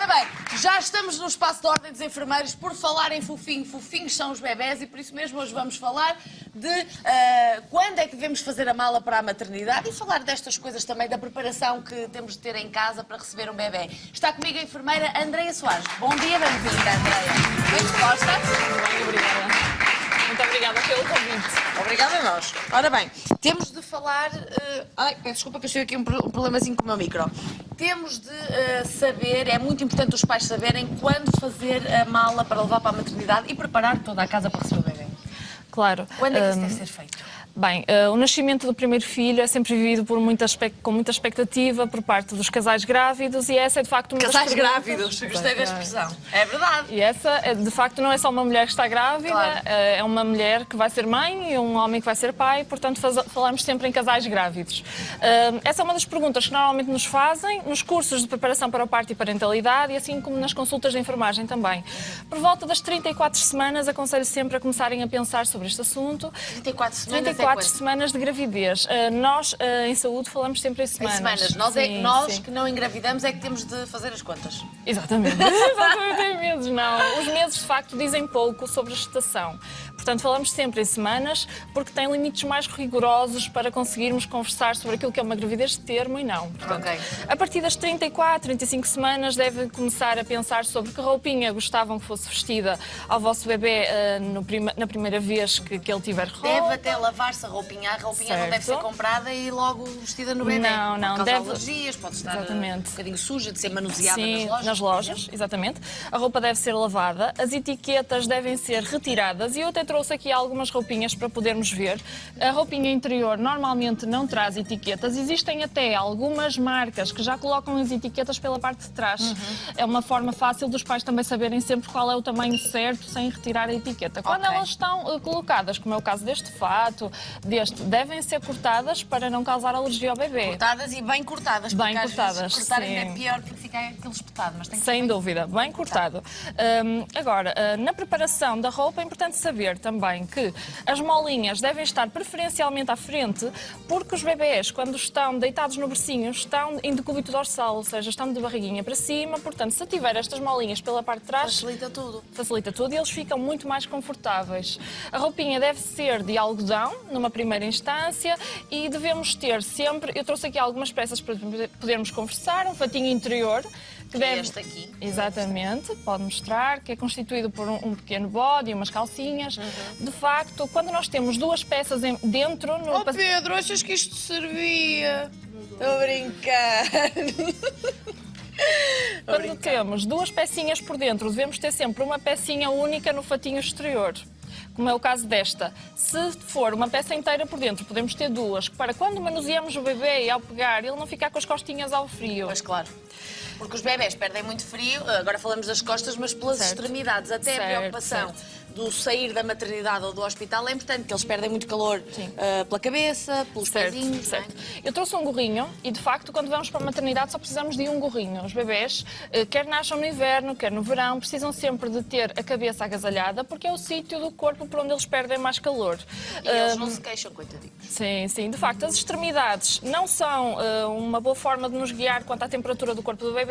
Ora bem, já estamos no espaço da Ordem dos Enfermeiros. Por falar em fofinho, fofinhos são os bebés e por isso mesmo hoje vamos falar de quando é que devemos fazer a mala para a maternidade e falar destas coisas também, da preparação que temos de ter em casa para receber um bebé. Está comigo a enfermeira Andreia Soares. Bom dia, bem-vinda, Andreia. Bem disposta? Bem, obrigada. Muito obrigada pelo convite. Obrigada a nós. Ora bem, temos de falar... peço desculpa que eu estou aqui um problemazinho com o meu micro. Temos de saber, é muito importante os pais saberem quando fazer a mala para levar para a maternidade e preparar toda a casa para receber o bebê. Claro. Quando é que isso deve ser feito? Bem, o nascimento do primeiro filho é sempre vivido com muita expectativa por parte dos casais grávidos e essa é de facto uma Casais das perguntas... grávidos, gostei da expressão. É verdade. E essa, de facto, não é só uma mulher que está grávida, Claro. É uma mulher que vai ser mãe e um homem que vai ser pai, portanto falamos sempre em casais grávidos. Essa é uma das perguntas que normalmente nos fazem nos cursos de preparação para o parto e parentalidade e assim como nas consultas de enfermagem também. Por volta das 34 semanas, aconselho sempre a começarem a pensar sobre este assunto. 34 semanas 34 semanas de gravidez. Nós, em saúde, falamos sempre em semanas. Em semanas. Sim, Nós sim. que não engravidamos é que temos de fazer as contas. Exatamente. Exatamente, em meses, não. Os meses, de facto, dizem pouco sobre a gestação. Portanto, falamos sempre em semanas, porque tem limites mais rigorosos para conseguirmos conversar sobre aquilo que é uma gravidez de termo e não. Portanto, Ok. a partir das 34, 35 semanas, devem começar a pensar sobre que roupinha gostavam que fosse vestida ao vosso bebê na primeira vez que ele tiver roupa. Deve até lavar-se a roupinha não deve ser Certo. comprada e logo vestida no bebê. Não, não, Por causa de deve- alergias, pode estar Exatamente. um bocadinho suja, de ser manuseada Sim, nas lojas. exatamente. A roupa deve ser lavada, as etiquetas devem ser retiradas e eu até trouxe aqui algumas roupinhas para podermos ver. A roupinha interior normalmente não traz etiquetas, existem até algumas marcas que já colocam as etiquetas pela parte de trás. É uma forma fácil dos pais também saberem sempre qual é o tamanho certo sem retirar a etiqueta. Quando Ok. elas estão colocadas, como é o caso deste fato, devem ser cortadas para não causar alergia ao bebê. Cortadas e bem cortadas. Bem porque às cortadas, vezes cortar ainda é sim. pior porque fica aquele espetado. Mas tem que Sem ser bem- dúvida, bem cortado. Agora, na preparação da roupa é importante saber também que as molinhas devem estar preferencialmente à frente, porque os bebés, quando estão deitados no bercinho, estão em decúbito dorsal, ou seja, estão de barriguinha para cima. Portanto, se tiver estas molinhas pela parte de trás, Facilita tudo. e eles ficam muito mais confortáveis. A roupinha deve ser de algodão, numa primeira instância, e devemos ter sempre, eu trouxe aqui algumas peças para podermos conversar, um fatinho interior, que deve... Este aqui. Exatamente, pode mostrar, que é constituído por um pequeno body, umas calcinhas. De facto, quando nós temos duas peças dentro... No... Pedro, achas que isto servia? Estou a brincar. Quando temos duas pecinhas por dentro, devemos ter sempre uma pecinha única no fatinho exterior, como é o caso desta. Se for uma peça inteira por dentro, podemos ter duas, para quando manuseamos o bebê e ao pegar, ele não ficar com as costinhas ao frio. Pois claro. Porque os bebés perdem muito frio, agora falamos das costas, mas pelas Certo. extremidades. Até a Certo, preocupação do sair da maternidade ou do hospital é importante, que eles perdem muito calor pela cabeça, pelos pezinhos. Certo. Não é? Eu trouxe um gorrinho e, de facto, quando vamos para a maternidade só precisamos de um gorrinho. Os bebés, quer nasçam no inverno, quer no verão, precisam sempre de ter a cabeça agasalhada porque é o sítio do corpo por onde eles perdem mais calor. E eles não se queixam, coitadinhos. Sim, sim. De facto, as extremidades não são uma boa forma de nos guiar quanto à temperatura do corpo do bebê.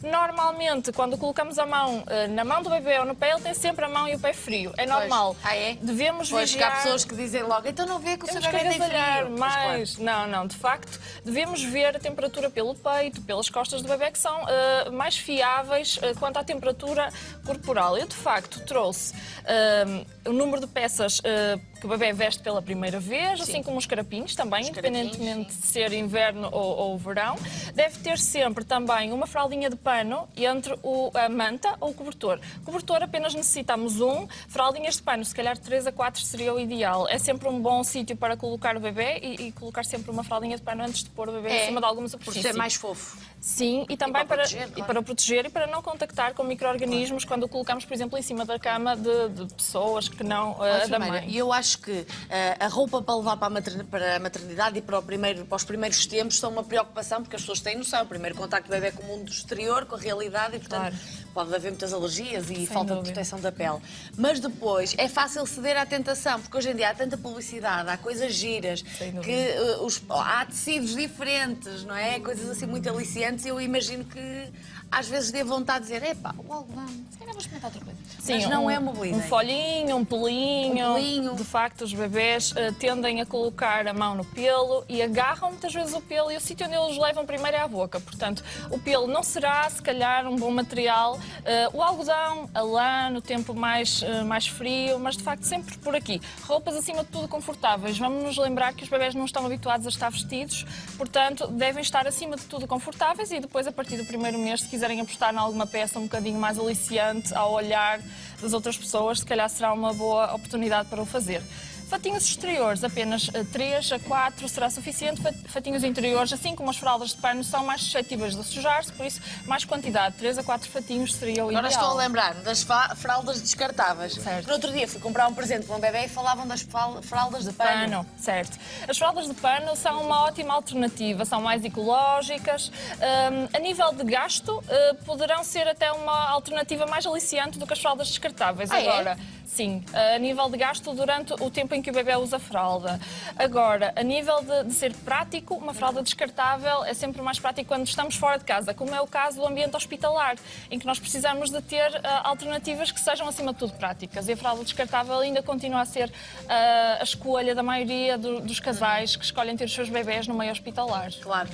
Normalmente, quando colocamos a mão na mão do bebê ou no pé, ele tem sempre a mão e o pé frio. É normal. Ah, é? Devemos Pois, que há vigiar... pessoas que dizem logo, então não vê que o seu Temos que bebê tem agasalhar frio. Pois, mais. claro. Não, de facto, devemos ver a temperatura pelo peito, pelas costas do bebê, que são mais fiáveis quanto à temperatura corporal. Eu, de facto, trouxe o número de peças que o bebê veste pela primeira vez, assim como os carapinhos também, independentemente de ser inverno ou verão. Deve ter sempre também uma fraldinha de pano entre a manta ou o cobertor. Cobertor apenas necessitamos um, fraldinhas de pano, se calhar 3 a 4 seria o ideal. É sempre um bom sítio para colocar o bebê e colocar sempre uma fraldinha de pano antes de pôr o bebê em cima de alguma Por superfície. ser mais fofo. Sim, e também para proteger, claro. para proteger e para não contactar com micro-organismos quando o colocamos, por exemplo, em cima da cama de pessoas que não da Enfermeira, mãe. E eu acho acho que a roupa para levar para a maternidade e para os primeiros tempos são uma preocupação, porque as pessoas têm noção. O primeiro contacto do bebê com o mundo exterior, com a realidade, e, portanto, pode haver muitas alergias e falta de proteção da pele. Mas depois é fácil ceder à tentação, porque hoje em dia há tanta publicidade, há coisas giras, que há tecidos diferentes, não é? Coisas assim muito aliciantes, e eu imagino que às vezes dê vontade de dizer, epá, o algodão, se calhar vou experimentar outra coisa. Sim, mas não é uma boa ideia. Um folhinho, um pelinho. Um pelinho. De facto, os bebés tendem a colocar a mão no pelo e agarram muitas vezes o pelo, e o sítio onde eles levam primeiro é a boca. Portanto, o pelo não será, se calhar, um bom material. O algodão, a lã, no tempo mais frio, mas de facto sempre por aqui. Roupas acima de tudo confortáveis. Vamos nos lembrar que os bebés não estão habituados a estar vestidos, portanto, devem estar acima de tudo confortáveis, e depois, a partir do primeiro mês, se quiserem apostar em alguma peça um bocadinho mais aliciante ao olhar das outras pessoas, se calhar será uma boa oportunidade para o fazer. Fatinhos exteriores, apenas 3 a 4 será suficiente. Fatinhos interiores, assim como as fraldas de pano, são mais suscetíveis de sujar-se, por isso mais quantidade, 3 a 4 fatinhos seria o ideal. Agora estou a lembrar das fraldas descartáveis. Certo. No outro dia fui comprar um presente para um bebê e falavam das fraldas de pano. Certo. As fraldas de pano são uma ótima alternativa, são mais ecológicas. A nível de gasto, poderão ser até uma alternativa mais aliciante do que as fraldas descartáveis. Agora, sim, a nível de gasto durante o tempo em que o bebê usa fralda. Agora, a nível de ser prático, uma fralda descartável é sempre mais prático quando estamos fora de casa, como é o caso do ambiente hospitalar, em que nós precisamos de ter alternativas que sejam, acima de tudo, práticas. E a fralda descartável ainda continua a ser a escolha da maioria dos casais que escolhem ter os seus bebés no meio hospitalar. Claro.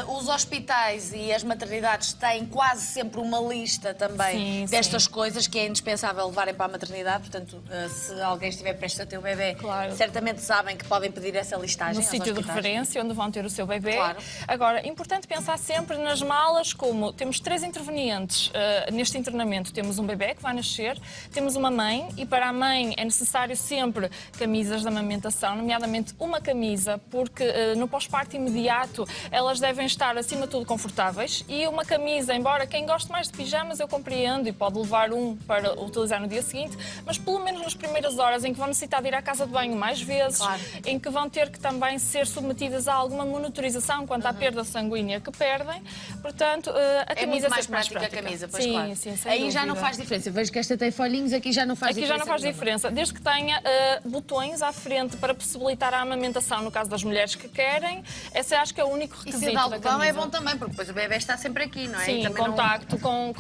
Os hospitais e as maternidades têm quase sempre uma lista também destas coisas que é indispensável levarem para a maternidade. Portanto, se alguém estiver prestes a ter o bebê, certamente sabem que podem pedir essa listagem. No sítio de referência, onde vão ter o seu bebê. Claro. Agora, importante pensar sempre nas malas, como temos 3 intervenientes neste internamento. Temos um bebê que vai nascer, temos uma mãe, e para a mãe é necessário sempre camisas de amamentação, nomeadamente uma camisa, porque no pós-parto imediato elas devem estar, acima de tudo, confortáveis, e uma camisa, embora quem goste mais de pijamas, eu compreendo, e pode levar um para utilizar no dia seguinte, mas pelo menos nas primeiras horas em que vão necessitar de ir à casa de banho mais vezes, em que vão ter que também ser submetidas a alguma monitorização quanto à perda sanguínea que perdem, portanto, a camisa é muito mais prática. prática a camisa, pois sim, claro. Sim, sem aí dúvida. já não faz diferença. Vejo que esta tem folhinhos, aqui já não faz diferença. Aqui já não faz diferença, desde que tenha botões à frente para possibilitar a amamentação no caso das mulheres que querem. Esse acho que é o único requisito. E se de algodão da camisa. é bom também, porque depois o bebê está sempre aqui, não é? Sim, contacto com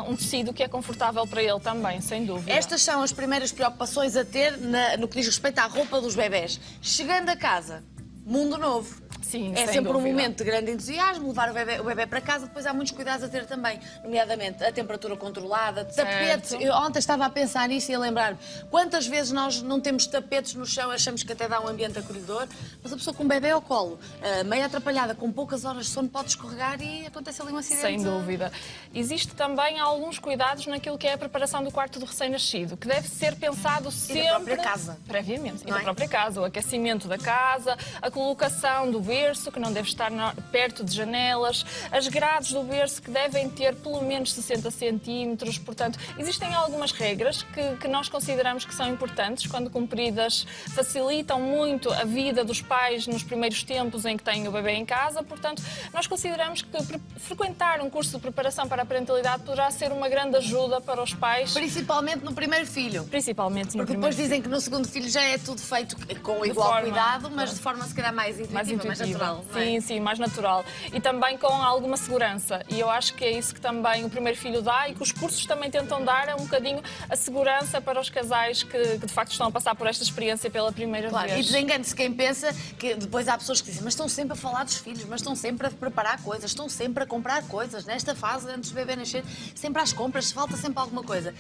um tecido que é confortável para ele também, sem dúvida. Estas são as primeiras preocupações a ter no que diz respeito à roupa dos bebés. Chegando a casa, mundo novo. Sim, é sem sempre dúvida. um momento de grande entusiasmo, levar o bebê para casa, depois há muitos cuidados a ter também, nomeadamente a temperatura controlada, tapetes. Eu ontem estava a pensar nisso e a lembrar-me quantas vezes nós não temos tapetes no chão, achamos que até dá um ambiente acolhedor, mas a pessoa com um bebê ao colo, meio atrapalhada, com poucas horas de sono, pode escorregar e acontece ali um acidente. Sem dúvida. Existe também alguns cuidados naquilo que é a preparação do quarto do recém-nascido, que deve ser pensado sempre... E da própria casa. Previamente. E não da é? própria casa. O aquecimento da casa, a colocação do berço, que não deve estar perto de janelas, as grades do berço, que devem ter pelo menos 60 centímetros. Portanto, existem algumas regras que nós consideramos que são importantes, quando cumpridas, facilitam muito a vida dos pais nos primeiros tempos em que têm o bebê em casa. Portanto, nós consideramos que frequentar um curso de preparação para a parentalidade poderá ser uma grande ajuda para os pais. Principalmente no primeiro filho. Principalmente no Porque primeiro depois dizem que no segundo filho já é tudo feito com igual cuidado, mas de forma se calhar mais intuitiva, mais natural. Sim, sim, mais natural. E também com alguma segurança. E eu acho que é isso que também o primeiro filho dá e que os cursos também tentam dar, é um bocadinho a segurança para os casais que de facto estão a passar por esta experiência pela primeira vez. E desengane-se quem pensa que depois há pessoas que dizem, mas estão sempre a falar dos filhos, mas estão sempre a preparar coisas, estão sempre a comprar coisas. Nesta fase, antes do bebê nascer, sempre às compras, falta sempre alguma coisa.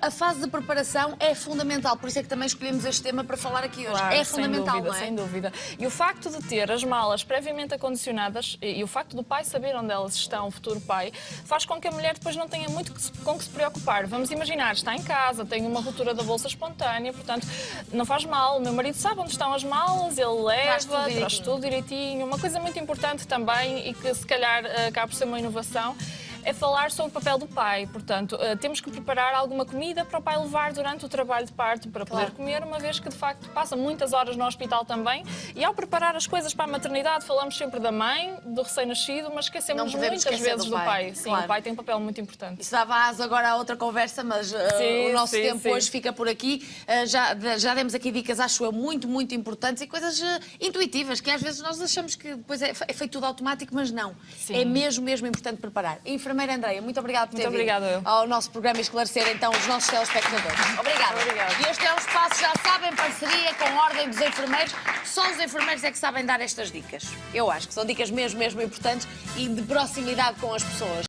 A fase de preparação é fundamental, por isso é que também escolhemos este tema para falar aqui hoje. Claro, é fundamental, sem dúvida, não é? sem dúvida. E o facto de ter as malas previamente acondicionadas e o facto do pai saber onde elas estão, o futuro pai, faz com que a mulher depois não tenha muito com que se preocupar. Vamos imaginar, está em casa, tem uma ruptura da bolsa espontânea, portanto, não faz mal. O meu marido sabe onde estão as malas, ele leva, traz tudo direitinho. Uma coisa muito importante também e que se calhar acaba por ser uma inovação é falar sobre o papel do pai. Portanto, temos que preparar alguma comida para o pai levar durante o trabalho de parto para poder comer, uma vez que de facto passa muitas horas no hospital também. E ao preparar as coisas para a maternidade, falamos sempre da mãe, do recém-nascido, mas esquecemos muitas vezes do pai. Sim, o pai tem um papel muito importante. Isso dava asa agora a outra conversa, mas o nosso tempo hoje fica por aqui. Já demos aqui dicas, acho eu, muito, muito importantes e coisas intuitivas, que às vezes nós achamos que depois é feito tudo automático, mas não. Sim. É mesmo importante preparar. Enfermeira Andreia, muito obrigada por ter vindo eu. ao nosso programa e esclarecer então os nossos telespectadores. Obrigada. E este é um espaço, já sabem, parceria com a Ordem dos Enfermeiros. Só os enfermeiros é que sabem dar estas dicas. Eu acho que são dicas mesmo importantes e de proximidade com as pessoas.